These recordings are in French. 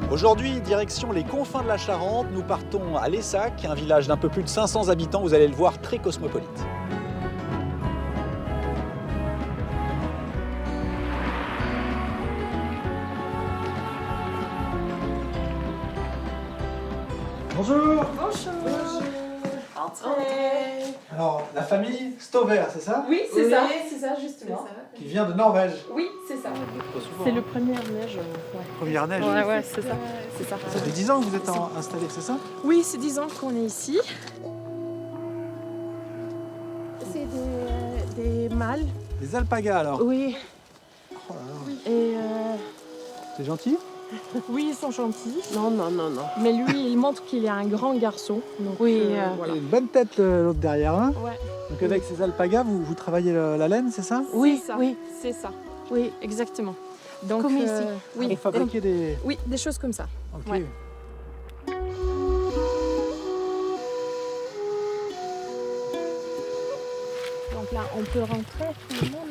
Aujourd'hui, direction les confins de la Charente, nous partons à Lessac, un village d'un peu plus de 500 habitants, vous allez le voir, très cosmopolite. Bonjour. Bonjour. Entrez. Alors, la famille Stover, c'est ça? Oui, c'est ça justement. Qui vient de Norvège. Oui, c'est ça. C'est le premier neige. Première neige. Ouais, c'est ça. C'est ça. Ça fait 10 ans que vous êtes installés, c'est ça? Oui, c'est 10 ans qu'on est ici. C'est des mâles. Des alpagas alors. Oui. Oh là là. Et C'est gentil? oui, ils sont gentils. Non. Mais lui, il montre qu'il est un grand garçon. Donc, Oui, Il a voilà. une bonne tête l'autre derrière. Hein? Ouais. Donc avec ces alpagas, vous travaillez la laine, c'est ça? Oui, ça. oui, c'est ça. Oui, exactement. Donc, Comme ici. Oui, Pour fabriquer des... oui, des choses comme ça. Ok. Ouais. Donc là, on peut rentrer tout le monde.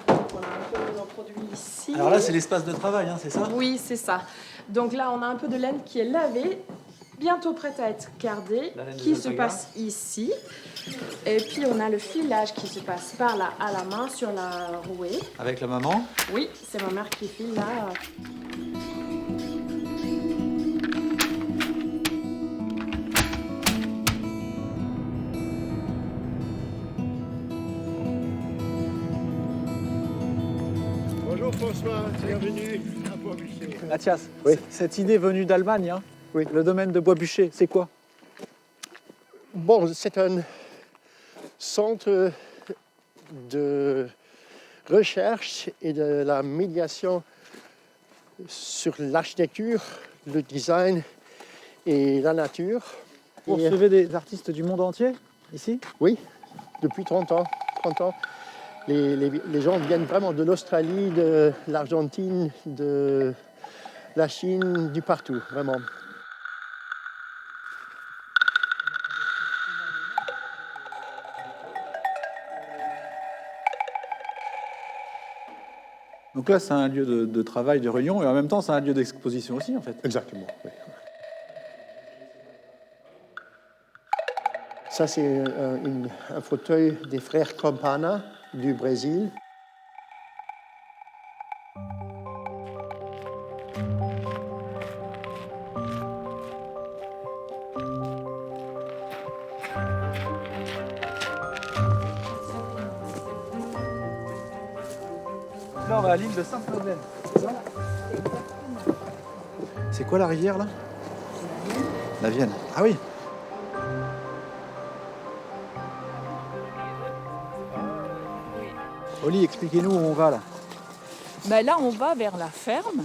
Voilà un peu nos produits ici. Alors là, c'est l'espace de travail, hein, c'est ça? Oui, c'est ça. Donc là, on a un peu de laine qui est lavée, bientôt prête à être gardée, La laine qui des se alpagas. passe ici. Et puis, on a le filage qui se passe par là à la main sur la rouée. Avec la maman. Oui, c'est ma mère qui file là. Bonjour François, bienvenue à Bois-Bûcher. Mathias, Oui. cette idée venue d'Allemagne, hein, Oui. le domaine de Bois-Bûcher, c'est quoi? Bon, c'est un centre de recherche et de la médiation sur l'architecture, le design et la nature. Vous Et, recevez des artistes du monde entier, ici? oui, depuis 30 ans. 30 ans. Les gens viennent vraiment de l'Australie, de l'Argentine, de la Chine, du partout, vraiment. Donc là, c'est un lieu de travail, de réunion, et en même temps, c'est un lieu d'exposition aussi, en fait. Exactement, oui. Ça, c'est un fauteuil des frères Campana du Brésil. Là, on va à l'île de Sainte-Madeleine, c'est ça? C'est quoi la rivière, là? La Vienne. Ah oui. Oli, expliquez-nous où on va, là. Ben là, on va vers la ferme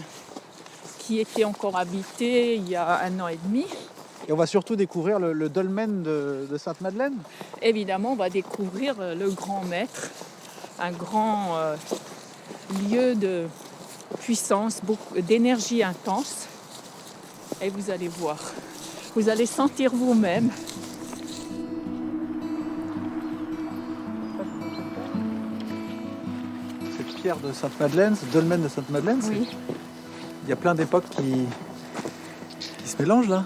qui était encore habitée il y a 1 an et demi. Et on va surtout découvrir le dolmen de Sainte-Madeleine. Évidemment, on va découvrir le grand maître, un grand lieu de puissance, d'énergie intense. Et vous allez voir, vous allez sentir vous-même. Cette pierre de Sainte-Madeleine, ce dolmen de Sainte-Madeleine, Oui. il y a plein d'époques qui se mélangent, là.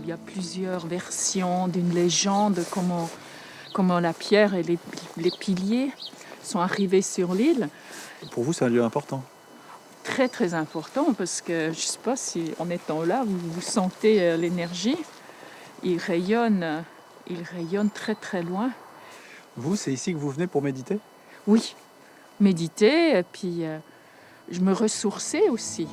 Il y a plusieurs versions d'une légende, comment la pierre et les piliers sont arrivés sur l'île. Pour vous, c'est un lieu important. Très très important parce que je ne sais pas si en étant là vous sentez l'énergie. Il rayonne très très loin. Vous, c'est ici que vous venez pour méditer? Oui, méditer et puis je me ressourçais aussi.